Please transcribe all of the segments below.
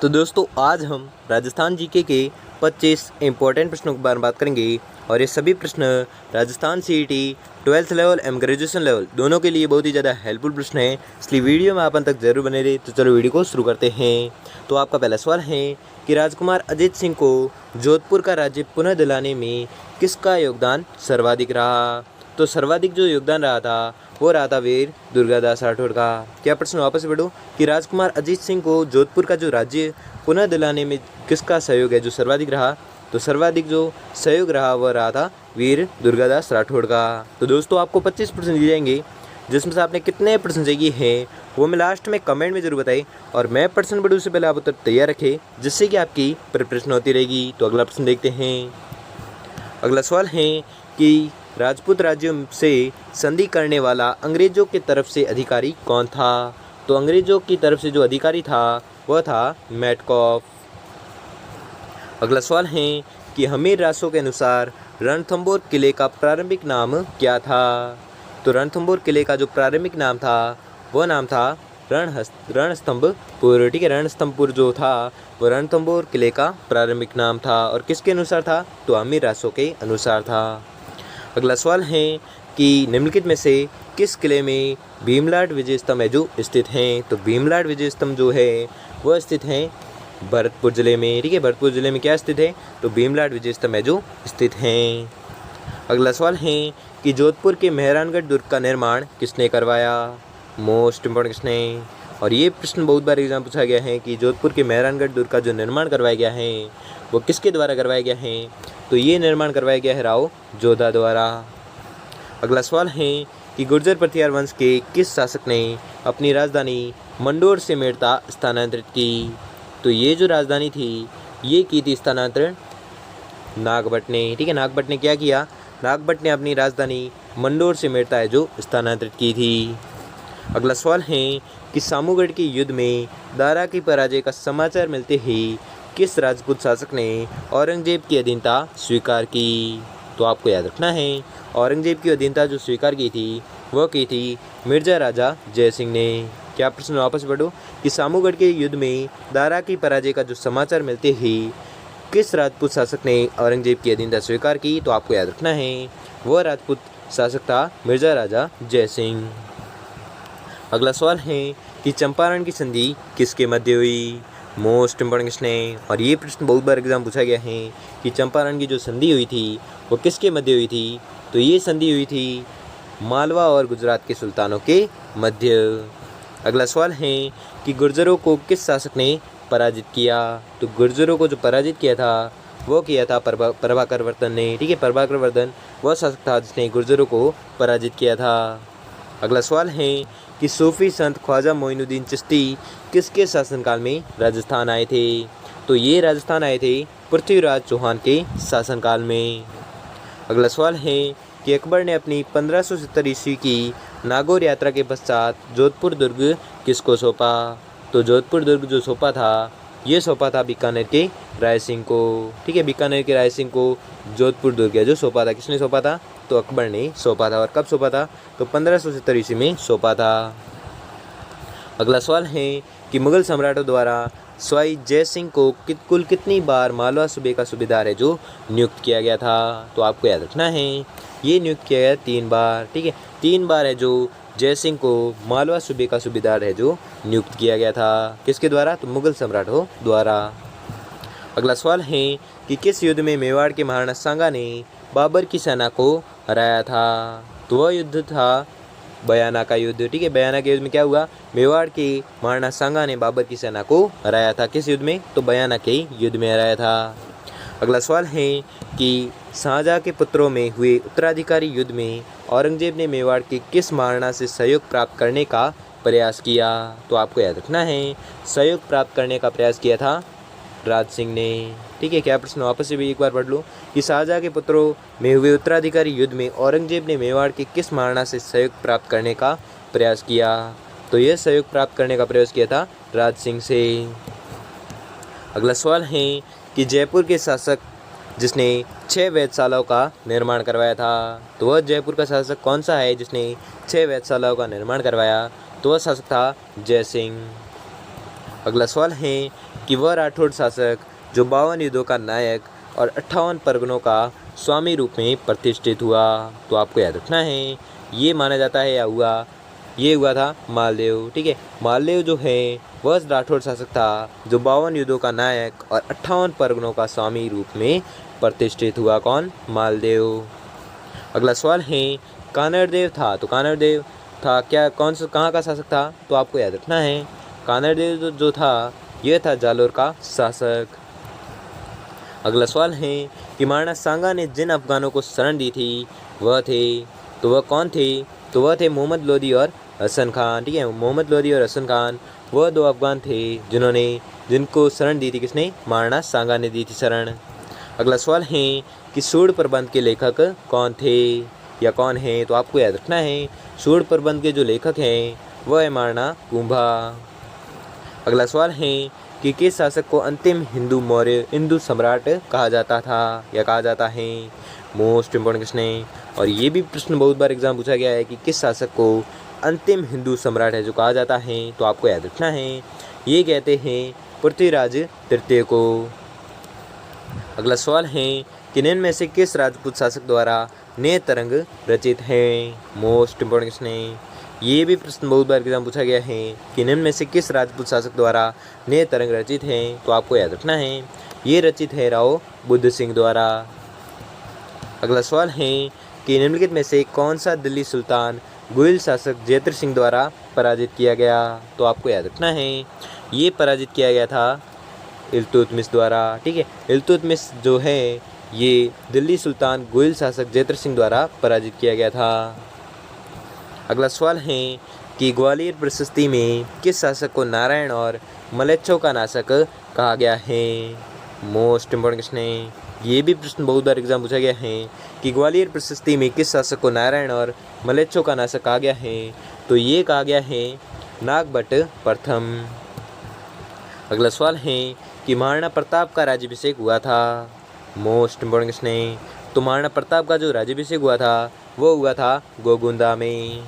तो दोस्तों आज हम राजस्थान जीके के 25 इम्पोर्टेंट प्रश्नों के बारे में बात करेंगे और ये सभी प्रश्न राजस्थान सीईटी 12th लेवल एवं ग्रेजुएशन लेवल दोनों के लिए बहुत ही ज़्यादा हेल्पफुल प्रश्न हैं, इसलिए वीडियो में आप अंत तक जरूर बने रहे। तो चलो वीडियो को शुरू करते हैं। तो आपका पहला सवाल है कि राजकुमार अजीत सिंह को जोधपुर का राज्य पुनः दिलाने में किसका योगदान सर्वाधिक रहा। तो सर्वाधिक जो योगदान रहा था वो रहा था वीर दुर्गादास राठौड़ का। क्या प्रश्न वापस से पढ़ो कि राजकुमार अजीत सिंह को जोधपुर का जो राज्य पुनः दिलाने में किसका सहयोग है जो सर्वाधिक रहा। तो सर्वाधिक जो सहयोग रहा वह रहा था वीर दुर्गादास राठौड़ का। तो दोस्तों आपको 25 प्रश्न दिए जाएंगे, जिसमें से आपने कितने प्रश्न चाहिए हैं वो मैं लास्ट में कमेंट में जरूर बताएं। और मैं प्रश्न पढ़ूँ उससे पहले आप उत्तर तैयार रखें, जिससे कि आपकी प्रिपरेशन होती रहेगी। तो अगला प्रश्न देखते हैं। अगला सवाल है कि राजपूत राज्यों से संधि करने वाला अंग्रेजों की तरफ से अधिकारी कौन था। तो अंग्रेजों की तरफ से जो अधिकारी था वह था मेटकॉफ। अगला सवाल है कि हमीर रासो के अनुसार रणथंभौर किले का प्रारंभिक नाम क्या था। तो रणथंभौर किले का जो प्रारंभिक नाम था वह नाम था रणस्तंभपुर। ठीक है, रणस्तंभपुर जो था वह रणथंभौर किले का प्रारंभिक नाम था और किसके अनुसार था तो हमीर रासो के अनुसार था। अगला सवाल है कि निम्नलिखित में से किस किले में भीमलाड विजय स्तंभ है जो स्थित हैं। तो भीमलाड विजय स्तंभ जो है वह स्थित है भरतपुर जिले में। ठीक है, भरतपुर जिले में क्या स्थित है तो भीमलाड विजय स्तंभ है जो स्थित हैं। अगला सवाल है कि जोधपुर के मेहरानगढ़ दुर्ग का निर्माण किसने करवाया। मोस्ट इम्पोर्टेंट क्वेश्चन है और ये प्रश्न बहुत बार एग्जाम पूछा गया है कि जोधपुर के मेहरानगढ़ दुर्ग का जो निर्माण करवाया गया है वो किसके द्वारा करवाया गया है। तो ये निर्माण करवाया गया है राव जोधा द्वारा। अगला सवाल है कि गुर्जर प्रतिहार वंश के किस शासक ने अपनी राजधानी मंडोर से मेड़ता स्थानांतरित की। तो ये जो राजधानी थी ये की थी स्थानांतरण नागभट्ट ने। ठीक है, नागभट्ट ने क्या किया, नागभट्ट ने अपनी राजधानी मंडोर से मेड़ता है जो स्थानांतरित की थी। अगला सवाल है कि सामूगढ़ के युद्ध में दारा की पराजय का समाचार मिलते ही किस राजपूत शासक ने औरंगजेब की अधीनता स्वीकार की। तो आपको याद रखना है औरंगजेब की अधीनता जो स्वीकार की थी वह की थी मिर्जा राजा जय सिंह ने। क्या प्रश्न वापस पढ़ो कि सामूगढ़ के युद्ध में दारा की पराजय का जो समाचार मिलते ही किस राजपूत शासक ने औरंगजेब की अधीनता स्वीकार की। तो आपको याद रखना है वह राजपूत शासक था मिर्जा राजा जय सिंह। अगला सवाल है कि चंपारण की संधि किसके मध्य हुई। मोस्ट इम्पोर्टेंट क्वेश्चन है और ये प्रश्न बहुत बार एग्जाम पूछा गया है कि चंपारण की जो संधि हुई थी वो किसके मध्य हुई थी। तो ये संधि हुई थी मालवा और गुजरात के सुल्तानों के मध्य। अगला सवाल है कि गुर्जरों को किस शासक ने पराजित किया। तो गुर्जरों को जो पराजित किया था वो किया था प्रभाकर वर्धन ने। ठीक है, प्रभाकर वर्धन वह शासक था जिसने गुर्जरों को पराजित किया था। अगला सवाल है कि सूफी संत ख्वाजा मोइनुद्दीन चिश्ती किसके शासनकाल में राजस्थान आए थे। तो ये राजस्थान आए थे पृथ्वीराज चौहान के शासनकाल में। अगला सवाल है कि अकबर ने अपनी 1570 ईस्वी की नागौर यात्रा के पश्चात जोधपुर दुर्ग किसको सौंपा। तो जोधपुर दुर्ग जो सौंपा था ये सौंपा था बीकानेर के राय सिंह को। ठीक है, बीकानेर के राय सिंह को जोधपुर दुर्ग है जो सौंपा था। किसने सौंपा था तो अकबर ने सौंपा था। और कब सौंपा था तो 1570 ईस्वी में सौंपा था। अगला सवाल है कि मुगल सम्राटों द्वारा सवाई जय सिंह को कुल कितनी बार मालवा सूबे का सूबेदार है जो नियुक्त किया गया था। तो आपको याद रखना है ये नियुक्त किया गया 3 बार। ठीक है, 3 बार है जो जय सिंह को मालवा सूबे का सूबेदार है जो नियुक्त किया गया था। किसके द्वारा तो मुगल सम्राटों द्वारा। अगला सवाल है कि किस युद्ध में मेवाड़ के महाराणा सांगा ने बाबर की सेना को हराया था। तो वह युद्ध था बयाना का युद्ध। ठीक है, बयाना के युद्ध में क्या हुआ, मेवाड़ के महाराणा सांगा ने बाबर की सेना को हराया था। किस युद्ध में तो बयाना के युद्ध में हराया था। अगला सवाल है कि शाहजहाँ के पुत्रों में हुए उत्तराधिकारी युद्ध में औरंगजेब ने मेवाड़ के किस महाराणा से सहयोग प्राप्त करने का प्रयास किया। तो आपको याद रखना है सहयोग प्राप्त करने का प्रयास किया था राज सिंह ने। ठीक है, क्या प्रश्न वापस से भी एक बार पढ़ लो कि शाहजहाँ के पुत्रों में हुए उत्तराधिकारी युद्ध में औरंगजेब ने मेवाड़ के किस महाराणा से सहयोग प्राप्त करने का प्रयास किया। तो यह सहयोग प्राप्त करने का प्रयास किया था राज सिंह से। अगला सवाल है कि जयपुर के शासक जिसने 6 वेधशालाओं का निर्माण करवाया था। तो वह जयपुर का शासक कौन सा है जिसने 6 वेधशालाओं का निर्माण करवाया। तो वह शासक था जय सिंह। अगला सवाल है कि वह राठौड़ शासक जो 52 युद्धों का नायक और 58 परगनों का स्वामी रूप में प्रतिष्ठित हुआ। तो आपको याद रखना है ये माना जाता है ये हुआ था मालदेव। ठीक है, मालदेव जो है वह राठौड़ शासक था जो 52 युद्धों का नायक और 58 परगनों का स्वामी रूप में प्रतिष्ठित हुआ। कौन? मालदेव। अगला सवाल है कानरदेव था, तो कानरदेव था क्या कहाँ का शासक था? तो आपको याद रखना है कानरदेव जो था यह था जालोर का शासक। अगला सवाल है कि महाराणा सांगा ने जिन अफगानों को शरण दी थी वह कौन थे? तो वह थे मोहम्मद लोदी और हसन खान। ठीक है, मोहम्मद लोदी और हसन खान वह 2 अफगान थे जिनको शरण दी थी। किसने? महाराणा सांगा ने दी थी शरण। अगला सवाल है कि सूड प्रबंध के लेखक कौन थे या कौन है? तो आपको याद रखना है सूड प्रबंध के जो लेखक हैं वह है महाराणा कुंभा। अगला सवाल है कि किस शासक को अंतिम हिंदू सम्राट कहा जाता था या कहा जाता है? मोस्ट इम्पोर्टेंट क्वेश्चन है और ये भी प्रश्न बहुत बार एग्जाम पूछा गया है कि किस शासक को अंतिम हिंदू सम्राट है जो कहा जाता है? तो आपको याद रखना है ये कहते हैं पृथ्वीराज तृतीय को। अगला सवाल है कि निम्न में से किस राजपूत शासक द्वारा नए तरंग रचित है? मोस्ट इम्पोर्टेंट क्वेश्चन है, ये भी प्रश्न बहुत बार एग्जाम पूछा गया है कि निम्न में से किस राजपूत शासक द्वारा नए तरंग रचित है? तो आपको याद रखना है ये रचित है राव बुद्ध सिंह द्वारा। अगला सवाल है कि निम्नलिखित में से कौन सा दिल्ली सुल्तान गुइल शासक जयद्रथ सिंह द्वारा पराजित किया गया? तो आपको याद रखना है ये पराजित किया गया था इल्तुतमिश द्वारा। ठीक है, इल्तुतमिश जो है ये दिल्ली सुल्तान गुइल शासक जयद्रथ सिंह द्वारा पराजित किया गया था। अगला सवाल है कि ग्वालियर प्रशस्ति में किस शासक को नारायण और मलेच्छों का नाशक कहा गया है? मोस्ट इम्पोर्टेंट क्वेश्चन है, ये भी प्रश्न बहुत बार एग्जाम पूछा गया है कि ग्वालियर प्रशस्ति में किस शासक को नारायण और मलेच्छों का नाशक कहा गया है? तो ये कहा गया है नागभट्ट प्रथम। अगला सवाल है कि महाराणा प्रताप का राज्याभिषेक हुआ था। मोस्ट इम्पोर्टेंट क्वेश्चन है, तो महाराणा प्रताप का जो राज्याभिषेक हुआ था वो हुआ था गोगुंदा में।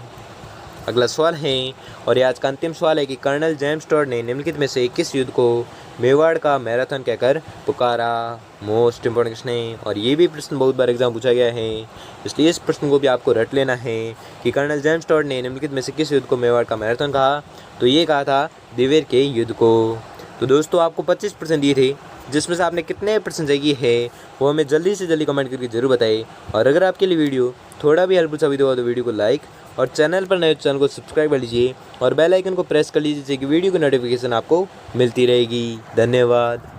अगला सवाल है और ये आज का अंतिम सवाल है कि कर्नल जेम्स टॉड ने निम्नलिखित में से किस युद्ध को मेवाड़ का मैराथन कहकर पुकारा? मोस्ट इम्पोर्टेंट क्वेश्चन है और ये भी प्रश्न बहुत बार एग्जाम पूछा गया है, इसलिए इस प्रश्न को भी आपको रट लेना है कि कर्नल जेम्स टॉड ने निम्नलिखित में से किस युद्ध को मेवाड़ का मैराथन कहा? तो ये कहा था दिवेर के युद्ध को। तो दोस्तों आपको 25% दिए थे, जिसमें से आपने कितने परसेंट सही है वो हमें जल्दी से जल्दी कमेंट करके जरूर बताइए। और अगर आपके लिए वीडियो थोड़ा भी हेल्पफुल साबित हुआ तो वीडियो को लाइक और चैनल पर नए चैनल को सब्सक्राइब कर लीजिए और बेल आइकन को प्रेस कर लीजिए कि वीडियो की नोटिफिकेशन आपको मिलती रहेगी। धन्यवाद।